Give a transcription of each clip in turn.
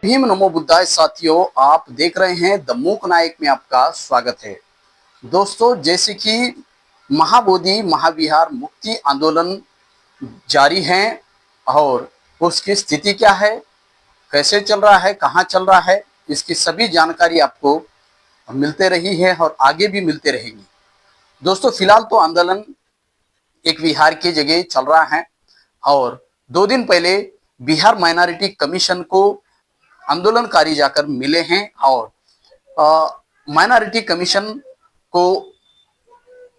भीम नमो बुद्धाय साथियों, आप देख रहे हैं द मूक नायक में आपका स्वागत है। दोस्तों, जैसे कि महाबोधि महाविहार मुक्ति आंदोलन जारी है और उसकी स्थिति क्या है, कैसे चल रहा है, कहाँ चल रहा है, इसकी सभी जानकारी आपको मिलते रही है और आगे भी मिलते रहेगी। दोस्तों, फिलहाल तो आंदोलन एक विहार की जगह चल रहा है और 2 दिन पहले बिहार माइनॉरिटी कमीशन को आंदोलनकारी जाकर मिले हैं और माइनॉरिटी कमीशन को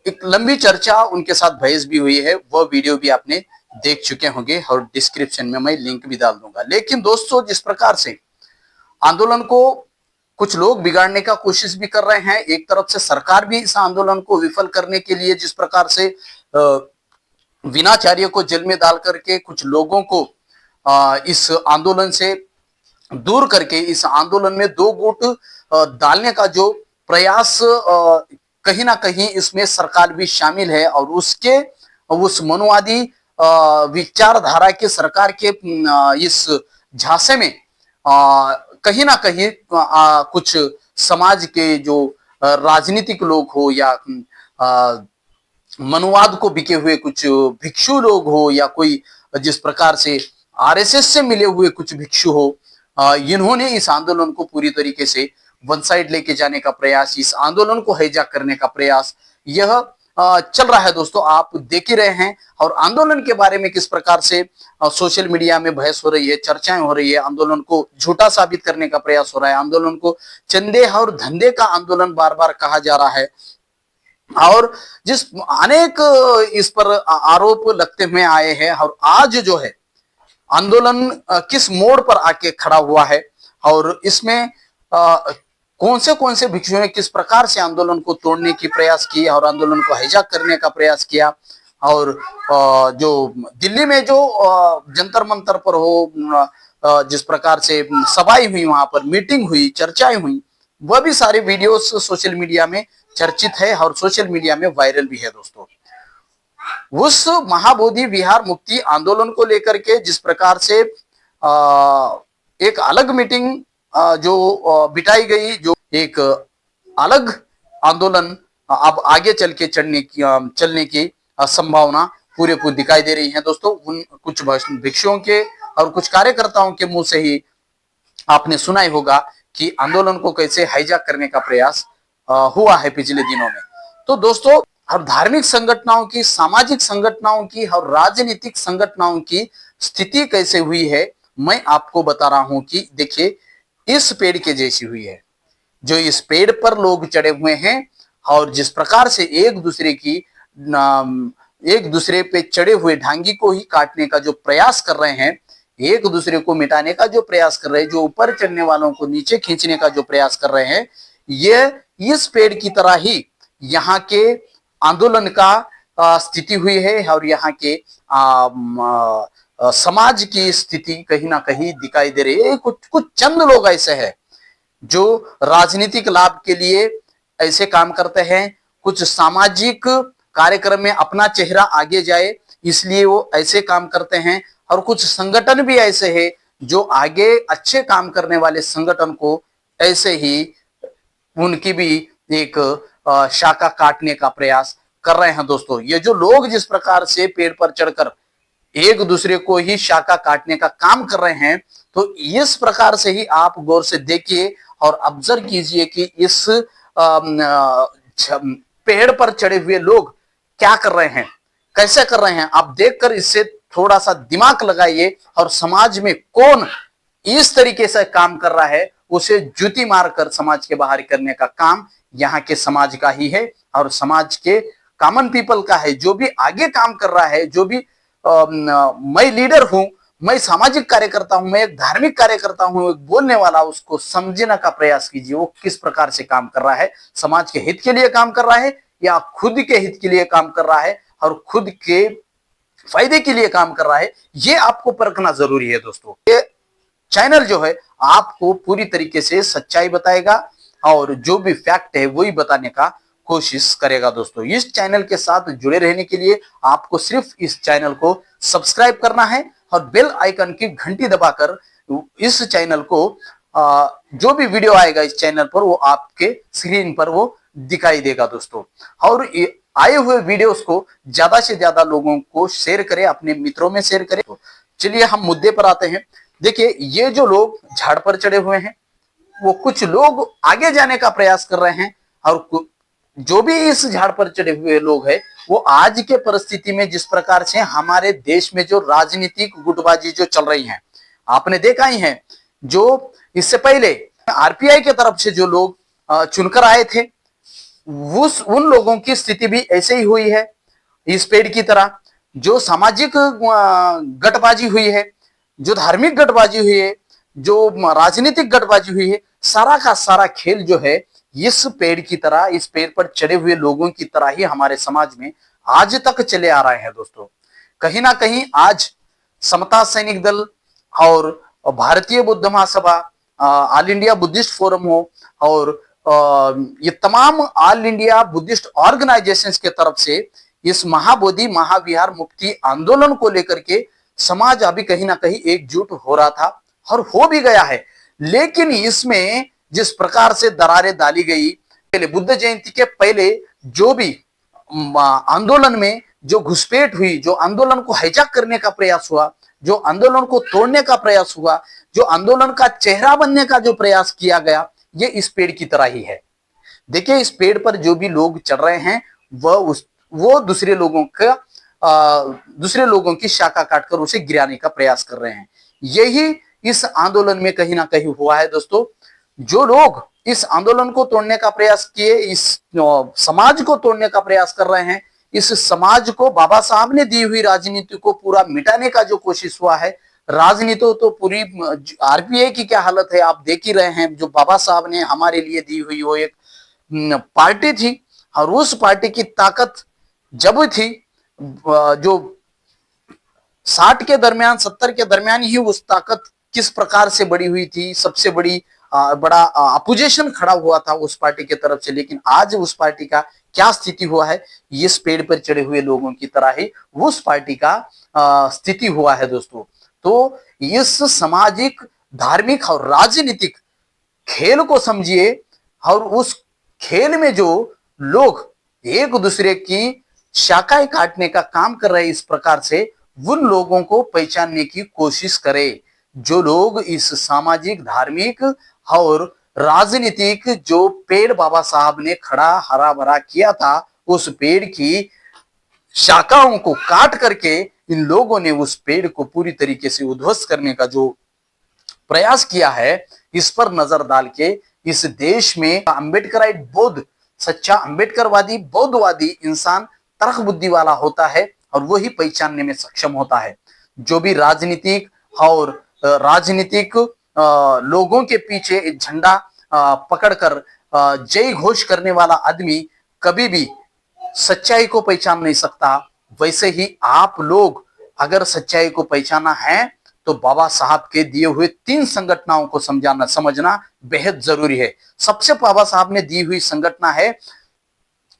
एक लंबी चर्चा, उनके साथ बहस भी हुई है। वह वीडियो भी आपने देख चुके होंगे और डिस्क्रिप्शन में मैं लिंक भी डाल दूंगा। लेकिन दोस्तों, जिस प्रकार से आंदोलन को कुछ लोग बिगाड़ने का कोशिश भी कर रहे हैं, एक तरफ से सरकार भी इस आंदोलन को विफल करने के लिए जिस प्रकार से विनाचार्य को जेल में डाल करके कुछ लोगों को इस आंदोलन से दूर करके इस आंदोलन में दो गुट डालने का जो प्रयास, कहीं ना कहीं इसमें सरकार भी शामिल है और उसके उस मनुवादी विचारधारा के सरकार के इस झांसे में कहीं ना कहीं कुछ समाज के जो राजनीतिक लोग हो या मनुवाद को बिके हुए कुछ भिक्षु लोग हो या कोई जिस प्रकार से आरएसएस से मिले हुए कुछ भिक्षु हो, इन्होंने इस आंदोलन को पूरी तरीके से वन साइड लेके जाने का प्रयास, इस आंदोलन को हाईजैक करने का प्रयास यह चल रहा है। दोस्तों, आप देख ही रहे हैं और आंदोलन के बारे में किस प्रकार से सोशल मीडिया में बहस हो रही है, चर्चाएं हो रही है, आंदोलन को झूठा साबित करने का प्रयास हो रहा है, आंदोलन को चंदे और धंधे का आंदोलन बार बार कहा जा रहा है और जिस अनेक इस पर आरोप लगते हुए आए हैं। और आज जो है आंदोलन किस मोड़ पर आके खड़ा हुआ है और इसमें कौन से भिक्षुओं ने किस प्रकार से आंदोलन को तोड़ने की प्रयास किया और आंदोलन को हाईजैक करने का प्रयास किया और जो दिल्ली में जो जंतर मंतर पर हो जिस प्रकार से सभाएं हुई, वहां पर मीटिंग हुई, चर्चाएं हुई, वह भी सारे वीडियोस सोशल मीडिया में चर्चित है और सोशल मीडिया में वायरल भी है। दोस्तों, उस महाबोधि विहार मुक्ति आंदोलन को लेकर के जिस प्रकार से एक अलग मीटिंग जो बिठाई गई, जो एक अलग आंदोलन अब आगे चल के चलने की संभावना पूरे दिखाई दे रही है। दोस्तों, उन कुछ भिक्षुओं के और कुछ कार्यकर्ताओं के मुंह से ही आपने सुना ही होगा कि आंदोलन को कैसे हाईजैक करने का प्रयास हुआ है पिछले दिनों में। तो दोस्तों, और धार्मिक संगठनों की, सामाजिक संगठनों की और राजनीतिक संगठनों की स्थिति कैसे हुई है, मैं आपको बता रहा हूं कि देखिए, इस पेड़ के जैसी हुई है। जो इस पेड़ पर लोग चढ़े हुए हैं और जिस प्रकार से एक दूसरे पे चढ़े हुए ढांगी को ही काटने का जो प्रयास कर रहे हैं, एक दूसरे को मिटाने का जो प्रयास कर रहे हैं, जो ऊपर चढ़ने वालों को नीचे खींचने का जो प्रयास कर रहे हैं, ये इस पेड़ की तरह ही यहाँ के आंदोलन का स्थिति हुई है और यहाँ के समाज की स्थिति कहीं ना कहीं दिखाई दे रही है। कुछ चंद लोग ऐसे हैं जो राजनीतिक लाभ के लिए ऐसे काम करते हैं, कुछ सामाजिक कार्यक्रम में अपना चेहरा आगे जाए इसलिए वो ऐसे काम करते हैं, और कुछ संगठन भी ऐसे हैं जो आगे अच्छे काम करने वाले संगठन को ऐसे ही उनकी भी एक शाखा काटने का प्रयास कर रहे हैं। दोस्तों, ये जो लोग जिस प्रकार से पेड़ पर चढ़कर एक दूसरे को ही शाखा काटने का काम कर रहे हैं, तो इस प्रकार से ही आप गौर से देखिए और ऑब्जर्व कीजिए कि इस पेड़ पर चढ़े हुए लोग क्या कर रहे हैं, कैसे कर रहे हैं। आप देखकर इससे थोड़ा सा दिमाग लगाइए और समाज में कौन इस तरीके से काम कर रहा है, उसे जूती मारकर समाज के बाहर करने का काम यहाँ के समाज का ही है और समाज के कॉमन पीपल का है। जो भी आगे काम कर रहा है, जो भी मैं लीडर हूं, मैं सामाजिक कार्यकर्ता हूं, मैं एक धार्मिक कार्यकर्ता हूं, एक बोलने वाला, उसको समझने का प्रयास कीजिए वो किस प्रकार से काम कर रहा है, समाज के हित के लिए काम कर रहा है या खुद के हित के लिए काम कर रहा है और खुद के फायदे के लिए काम कर रहा है, ये आपको परखना जरूरी है। दोस्तों, ये चैनल जो है आपको पूरी तरीके से सच्चाई बताएगा और जो भी फैक्ट है वही बताने का कोशिश करेगा। दोस्तों, इस चैनल के साथ जुड़े रहने के लिए आपको सिर्फ इस चैनल को सब्सक्राइब करना है और बेल आइकन की घंटी दबाकर इस चैनल को जो भी वीडियो आएगा इस चैनल पर वो आपके स्क्रीन पर वो दिखाई देगा दोस्तों। और आए हुए वीडियोस को ज्यादा से ज्यादा लोगों को शेयर करें, अपने मित्रों में शेयर करें। तो चलिए हम मुद्दे पर आते हैं। देखिए, ये जो लोग झाड़ पर चढ़े हुए हैं, वो कुछ लोग आगे जाने का प्रयास कर रहे हैं, और जो भी इस झाड़ पर चढ़े हुए लोग हैं वो आज के परिस्थिति में जिस प्रकार से हमारे देश में जो राजनीतिक गुटबाजी जो चल रही है, आपने देखा ही है। जो इससे पहले आरपीआई के तरफ से जो लोग चुनकर आए थे, उन लोगों की स्थिति भी ऐसे ही हुई है। इस पेड़ की तरह जो सामाजिक गठबाजी हुई है, जो धार्मिक गठबाजी हुई है, जो राजनीतिक गठबाजी हुई है, सारा का सारा खेल जो है इस पेड़ की तरह, इस पेड़ पर चढ़े हुए लोगों की तरह ही हमारे समाज में आज तक चले आ रहे हैं दोस्तों। कहीं ना कहीं आज समता सैनिक दल और भारतीय बुद्ध महासभा, ऑल इंडिया बुद्धिस्ट फोरम हो, और ये तमाम ऑल इंडिया बुद्धिस्ट ऑर्गेनाइजेशंस के तरफ से इस महाबोधि महाविहार मुक्ति आंदोलन को लेकर के समाज अभी कहीं ना कहीं एकजुट हो रहा था, और हो भी गया है। लेकिन इसमें जिस प्रकार से दरारें डाली गई, पहले बुद्ध जयंती के पहले जो भी आंदोलन में जो घुसपैठ हुई, जो आंदोलन को हाईजैक करने का प्रयास हुआ, जो आंदोलन को तोड़ने का प्रयास हुआ, जो आंदोलन का चेहरा बनने का जो प्रयास किया गया, ये इस पेड़ की तरह ही है। देखिए, इस पेड़ पर जो भी लोग चढ़ रहे हैं वो दूसरे लोगों की शाखा काटकर उसे गिराने का प्रयास कर रहे हैं। यही इस आंदोलन में कहीं ना कहीं हुआ है दोस्तों। जो लोग इस आंदोलन को तोड़ने का प्रयास किए, इस समाज को तोड़ने का प्रयास कर रहे हैं, इस समाज को बाबा साहब ने दी हुई राजनीति को पूरा मिटाने का जो कोशिश हुआ है, राजनीति तो पूरी आरपीआई की क्या हालत है आप देख ही रहे हैं। जो बाबा साहब ने हमारे लिए दी हुई वो एक पार्टी थी, और उस पार्टी की ताकत जब थी, जो 60 के दरमियान 70 के दरमियान ही उस ताकत किस प्रकार से बड़ी हुई थी, सबसे बड़ा अपोजिशन खड़ा हुआ था उस पार्टी की तरफ से। लेकिन आज उस पार्टी का क्या स्थिति हुआ है, इस पेड़ पर चढ़े हुए लोगों की तरह ही उस पार्टी का स्थिति हुआ है दोस्तों। तो इस सामाजिक, धार्मिक और राजनीतिक खेल को समझिए, और उस खेल में जो लोग एक दूसरे की शाखाएं काटने का काम कर रहे हैं, इस प्रकार से उन लोगों को पहचानने की कोशिश करें। जो लोग इस सामाजिक, धार्मिक और राजनीतिक जो पेड़ बाबा साहब ने खड़ा हरा भरा किया था, उस पेड़ की शाखाओं को काट करके इन लोगों ने उस पेड़ को पूरी तरीके से उद्ध्वस्त करने का जो प्रयास किया है, इस पर नजर डाल के इस देश में अम्बेडकराइट बौद्ध, सच्चा अम्बेडकरवादी बौद्धवादी इंसान तर्क बुद्धि वाला होता है, और वही पहचानने में सक्षम होता है। जो भी राजनीतिक लोगों के पीछे झंडा पकड़कर जय घोष करने वाला आदमी कभी भी सच्चाई को पहचान नहीं सकता। वैसे ही आप लोग अगर सच्चाई को पहचाना है तो बाबा साहब के दिए हुए 3 संगठनों को समझना बेहद जरूरी है। सबसे बाबा साहब ने दी हुई संगठन है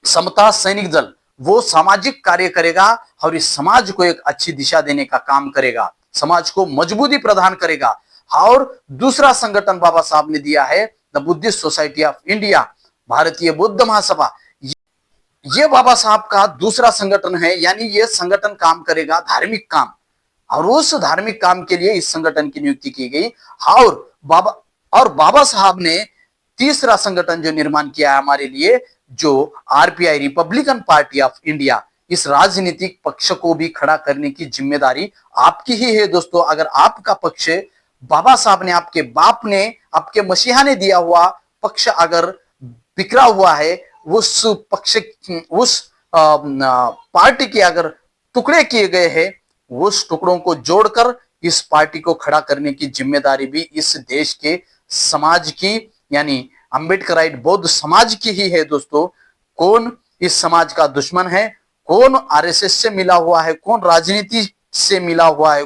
समता सैनिक दल। वो सामाजिक कार्य करेगा और इस समाज को एक अच्छी दिशा देने का काम करेगा, समाज को मजबूती प्रदान करेगा। और दूसरा संगठन बाबा साहब ने दिया है the Buddhist society of India, भारतीय बुद्ध महासभा। ये बाबा साहब का दूसरा संगठन है, यानी ये संगठन काम करेगा धार्मिक काम, और उस धार्मिक काम के लिए इस संगठन की नियुक्ति की गई। और बाबा साहब ने तीसरा संगठन जो निर्माण किया है हमारे लिए, जो RPI, Republican party of India. इस राजनीतिक पक्ष को भी खड़ा करने की जिम्मेदारी आपकी ही है दोस्तों। अगर आपका पक्ष बाबा साहब ने, आपके बाप ने, आपके मसीहा ने दिया हुआ पक्ष अगर बिखरा हुआ है, उस पक्ष, उस पार्टी के अगर टुकड़े किए गए हैं, उस टुकड़ों को जोड़कर इस पार्टी को खड़ा करने की जिम्मेदारी भी इस देश के समाज की, यानी अम्बेडकराइट बौद्ध समाज की ही है दोस्तों। कौन इस समाज का दुश्मन है, कौन आरएसएस से मिला हुआ है, कौन राजनीति से मिला हुआ है,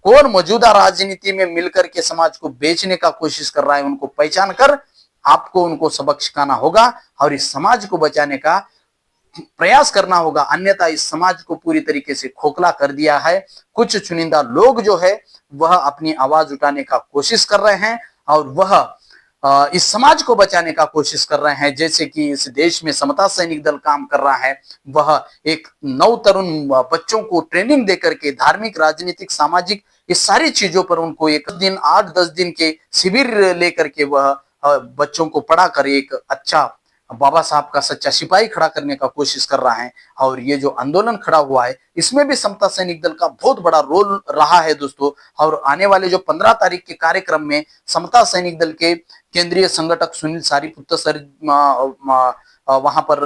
कौन मौजूदा राजनीति में मिलकर के समाज को बेचने का कोशिश कर रहा है, उनको पहचान कर आपको उनको सबक सिखाना होगा और इस समाज को बचाने का प्रयास करना होगा। अन्यथा इस समाज को पूरी तरीके से खोखला कर दिया है कुछ चुनिंदा लोग जो है वह अपनी आवाज उठाने का कोशिश कर रहे हैं और वह इस समाज को बचाने का कोशिश कर रहे हैं। जैसे कि इस देश में समता सैनिक दल काम कर रहा है, वह एक नव तरुण बच्चों को ट्रेनिंग देकर के धार्मिक, राजनीतिक, सामाजिक इस सारी चीजों पर उनको एक दिन 8-10 दिन के शिविर लेकर के वह बच्चों को पढ़ा कर एक अच्छा बाबा साहब का सच्चा सिपाही खड़ा करने का कोशिश कर रहा है। और ये जो आंदोलन खड़ा हुआ है, इसमें भी समता सैनिक दल का बहुत बड़ा रोल रहा है दोस्तों। और आने वाले जो 15 तारीख के कार्यक्रम में समता सैनिक दल के केंद्रीय संगठक सुनील सारीपुत्र सर वहां पर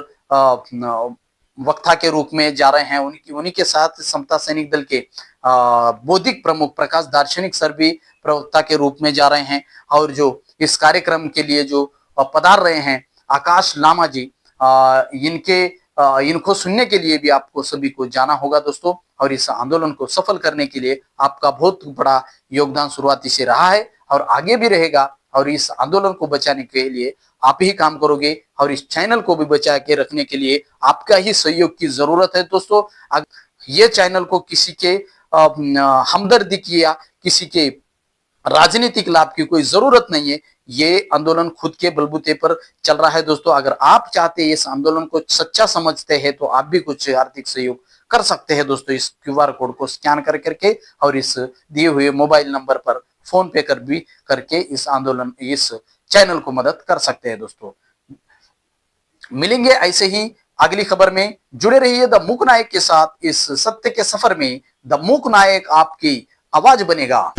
वक्ता के रूप में जा रहे हैं। उन्हीं के साथ समता सैनिक दल के बौद्धिक प्रमुख प्रकाश दार्शनिक सर भी प्रवक्ता के रूप में जा रहे हैं। और जो इस कार्यक्रम के लिए जो पधार रहे हैं आकाश लामा जी, इनको सुनने के लिए भी आपको सभी को जाना होगा दोस्तों। और इस आंदोलन को सफल करने के लिए आपका बहुत बड़ा योगदान शुरुआती से रहा है और आगे भी रहेगा। और इस आंदोलन को बचाने के लिए आप ही काम करोगे और इस चैनल को भी बचा के रखने के लिए आपका ही सहयोग की जरूरत है दोस्तों। ये चैनल को किसी के हमदर्दी की या किसी के राजनीतिक लाभ की कोई जरूरत नहीं है। ये आंदोलन खुद के बलबूते पर चल रहा है दोस्तों। अगर आप चाहते हैं इस आंदोलन को सच्चा समझते हैं तो आप भी कुछ आर्थिक सहयोग कर सकते हैं दोस्तों। इस क्यूआर कोड को स्कैन कर करके और इस दिए हुए मोबाइल नंबर पर फोन पे कर भी करके इस आंदोलन इस चैनल को मदद कर सकते हैं दोस्तों। मिलेंगे ऐसे ही अगली खबर में। जुड़े रहिए द मूक नायक के साथ। इस सत्य के सफर में द मूक नायक आपकी आवाज बनेगा।